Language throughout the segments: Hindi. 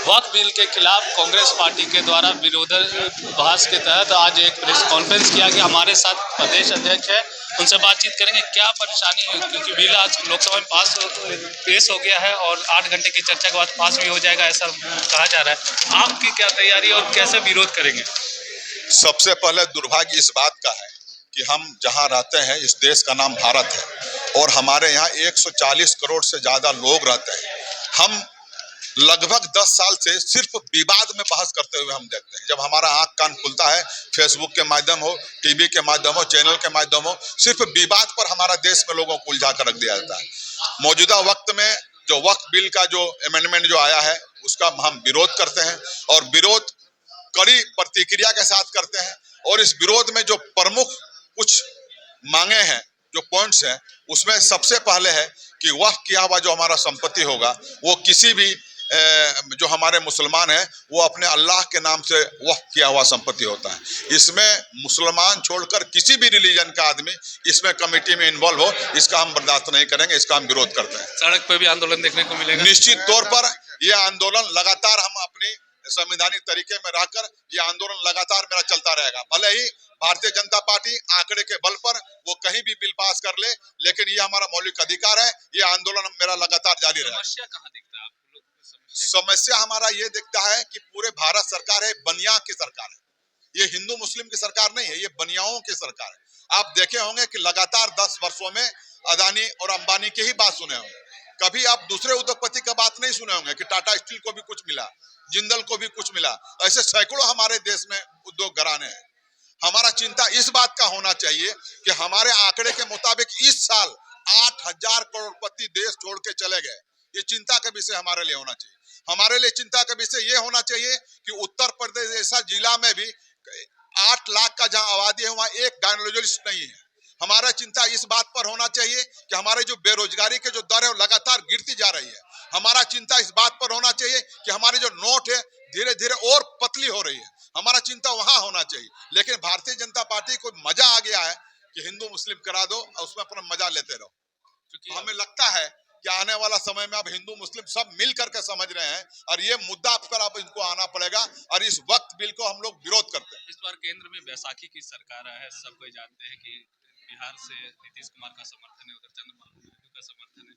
वक्फ बिल के खिलाफ कांग्रेस पार्टी के द्वारा विरोधाभास के तहत आज एक प्रेस कॉन्फ्रेंस किया गया। हमारे साथ प्रदेश अध्यक्ष है, उनसे बातचीत करेंगे क्या परेशानी है, क्योंकि बिल आज लोकसभा में पेश हो गया है और 8 घंटे की चर्चा के बाद पास भी हो जाएगा ऐसा कहा जा रहा है। आपकी क्या तैयारी और कैसे विरोध करेंगे? सबसे पहले दुर्भाग्य इस बात का है कि हम जहां रहते हैं इस देश का नाम भारत है और हमारे यहाँ 140 करोड़ से ज्यादा लोग रहते हैं। हम लगभग 10 साल से सिर्फ विवाद में बहस करते हुए हम देखते हैं। जब हमारा आंख कान खुलता है, फेसबुक के माध्यम हो, टीवी के माध्यम हो, चैनल के माध्यम हो, सिर्फ विवाद पर हमारा देश में लोगों को उलझा कर रख दिया जाता है। मौजूदा वक्त में जो वक्फ बिल का जो अमेंडमेंट जो आया है उसका हम विरोध करते हैं और विरोध कड़ी प्रतिक्रिया के साथ करते हैं। और इस विरोध में जो प्रमुख कुछ मांगे हैं, जो पॉइंट्स हैं, उसमें सबसे पहले है कि वक्फ किया हुआ जो हमारा संपत्ति होगा वो किसी भी जो हमारे मुसलमान हैं वो अपने अल्लाह के नाम से वक्फ किया हुआ संपत्ति होता है। इसमें मुसलमान छोड़कर किसी भी रिलीजन का आदमी इसमें कमेटी में इन्वॉल्व हो, इसका हम बर्दाश्त नहीं करेंगे, इसका हम विरोध करते हैं। सड़क पे भी आंदोलन देखने को मिलेगा। निश्चित तौर पर यह आंदोलन लगातार हम अपनी संवैधानिक तरीके में रहकर यह आंदोलन लगातार मेरा चलता रहेगा। भले ही भारतीय जनता पार्टी आंकड़े के बल पर वो कहीं भी बिल पास कर ले, लेकिन ये हमारा मौलिक अधिकार है। ये आंदोलन मेरा लगातार जारी रहेगा। समस्या कहाँ दिखता है आप लोग? समस्या हमारा ये दिखता है कि पूरे भारत सरकार है, बनिया की सरकार है। ये हिंदू मुस्लिम की सरकार नहीं है, ये बनियाओं की सरकार है। आप देखे होंगे कि लगातार 10 वर्षों में अदानी और अंबानी की ही बात सुने होंगे। कभी आप दूसरे उद्योगपति का बात नहीं सुने होंगे कि टाटा स्टील को भी कुछ मिला, जिंदल को भी कुछ मिला। ऐसे सैकड़ों हमारे देश में उद्योग घराने हैं। हमारा चिंता इस बात का होना चाहिए कि हमारे आंकड़े के मुताबिक इस साल 8,000 करोड़पति देश छोड़ के चले गए। ये चिंता का विषय हमारे लिए होना चाहिए। हमारे लिए चिंता का विषय ये होना चाहिए कि उत्तर प्रदेश जैसा जिला में भी 8 लाख का जहां आबादी है वहां एक गायनोलॉजिस्ट नहीं है। हमारा चिंता इस बात पर होना चाहिए कि हमारे जो बेरोजगारी के जो दर है वो लगातार गिरती जा रही है। हमारा चिंता इस बात पर होना चाहिए कि हमारी जो नोट है धीरे धीरे और पतली हो रही है। हमारा चिंता वहां होना चाहिए। लेकिन भारतीय जनता पार्टी को मजा आ गया है कि हिंदू मुस्लिम करा दो और उसमें अपना मजा लेते रहो। क्योंकि हमें लगता है कि आने वाला समय में अब हिंदू मुस्लिम सब मिल करके समझ रहे हैं और ये मुद्दा पर अब इनको आना पड़ेगा और इस वक्त बिल को हम लोग विरोध करते हैं। इस बार केंद्र में बैसाखी की सरकार है, सब कोई जानते हैं कि बिहार से नीतीश कुमार का समर्थन है, उधर चंद्रबाबू नायडू का समर्थन है।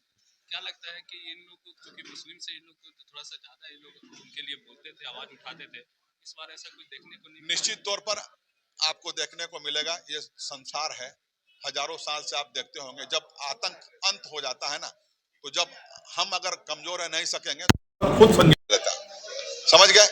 क्या लगता है कि इन लोग को, क्योंकि मुस्लिम से इन लोग को थोड़ा सा ज्यादा ये लोग उनके लिए बोलते थे, आवाज उठाते थे, इस बार ऐसा कुछ देखने को नहीं? निश्चित तौर पर आपको देखने को मिलेगा। ये संसार है, हजारों साल से आप देखते होंगे जब आतंक अंत हो जाता है ना, तो जब हम अगर कमजोर है नहीं सकेंगे तो खुद संगीत लेता, समझ गए।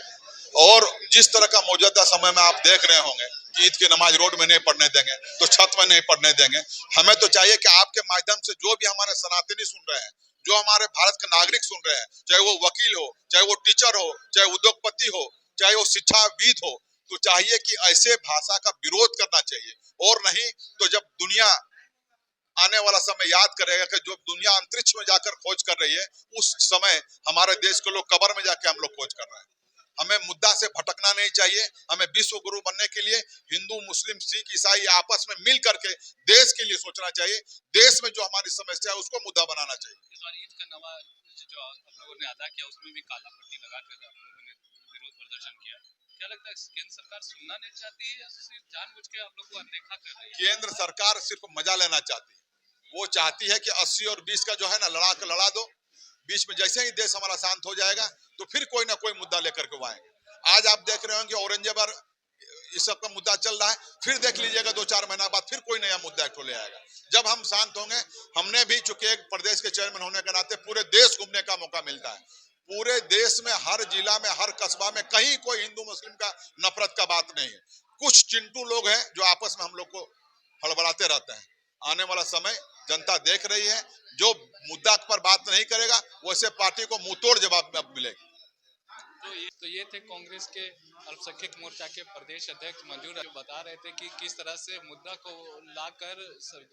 और जिस तरह का मौजूदा समय में आप देख रहे होंगे कि ईद की नमाज रोड में नहीं पढ़ने देंगे तो छत में नहीं पढ़ने देंगे। हमें तो चाहिए कि आपके माध्यम से जो भी हमारे सनातनी सुन रहे हैं, जो हमारे भारत के नागरिक सुन रहे हैं, चाहे वो वकील हो, चाहे वो टीचर हो, चाहे उद्योगपति हो, चाहे वो शिक्षाविद हो, तो चाहिए कि ऐसे भाषा का विरोध करना चाहिए। और नहीं तो जब दुनिया आने वाला समय याद करेगा कि जो दुनिया अंतरिक्ष में जाकर खोज कर रही है, उस समय हमारे देश के लोग कब्र में जाके हम लोग खोज कर रहे हैं। हमें मुद्दा से भटकना नहीं चाहिए। हमें विश्व गुरु बनने के लिए हिंदू मुस्लिम सिख ईसाई आपस में मिल करके देश के लिए सोचना चाहिए। देश में जो हमारी समस्या है उसको मुद्दा बनाना चाहिए। इस बार ईद का नमाज जो आप लोगों ने अदा किया उसमें भी काला पट्टी लगा कर आप लोगों ने विरोध प्रदर्शन किया। क्या लगता है केंद्र सरकार सुनना नहीं चाहती है या सिर्फ जानबूझ के आप लोग को अनदेखा कर रही है? केंद्र सरकार सिर्फ मजा लेना चाहती है। वो चाहती है कि 80 और 20 का जो है ना लड़ा दो, बीच में जैसे ही देश हमारा शांत हो जाएगा तो फिर कोई ना कोई मुद्दा लेकर के आएंगे। आज आप देख रहे होंगे औरंगजेब इस सब का मुद्दा चल रहा है, फिर देख लीजिएगा 2-4 महीना बाद फिर कोई नया मुद्दा ले आएगा। जब हम शांत होंगे, हमने भी चूंकि एक प्रदेश के चेयरमैन होने के नाते पूरे देश घूमने का मौका मिलता है। पूरे देश में हर जिला में हर कस्बा में कहीं कोई हिंदू मुस्लिम का नफरत का बात नहीं है। कुछ चिंटू लोग हैं जो आपस में हम लोग को हड़बड़ाते रहते हैं। आने वाला समय जनता देख रही है, जो मुद्दा पर बात नहीं करेगा वैसे पार्टी को मुंहतोड़ जवाब मिलेगी। तो ये थे कांग्रेस के अल्पसंख्यक मोर्चा के प्रदेश अध्यक्ष मंजूर, जो बता रहे थे कि किस तरह से मुद्दा को लाकर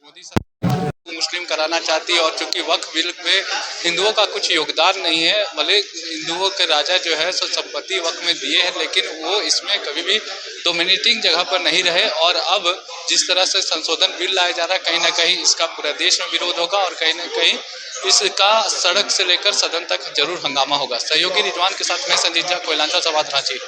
मोदी सरकार मुस्लिम कराना चाहती है। और चूंकि वक्फ बिल में हिंदुओं का कुछ योगदान नहीं है, भले हिंदुओं के राजा जो है सो संपत्ति वक्फ में दिए हैं, लेकिन वो इसमें कभी भी डोमिनेटिंग जगह पर नहीं रहे। और अब जिस तरह से संशोधन बिल लाया जा रहा है, कहीं ना कहीं इसका पूरा देश में विरोध होगा और कहीं ना कहीं इसका सड़क से लेकर सदन तक जरूर हंगामा होगा। सहयोगी रिजवान के साथ मैं संजीत झा, कोयलांचल संवाद, रांची।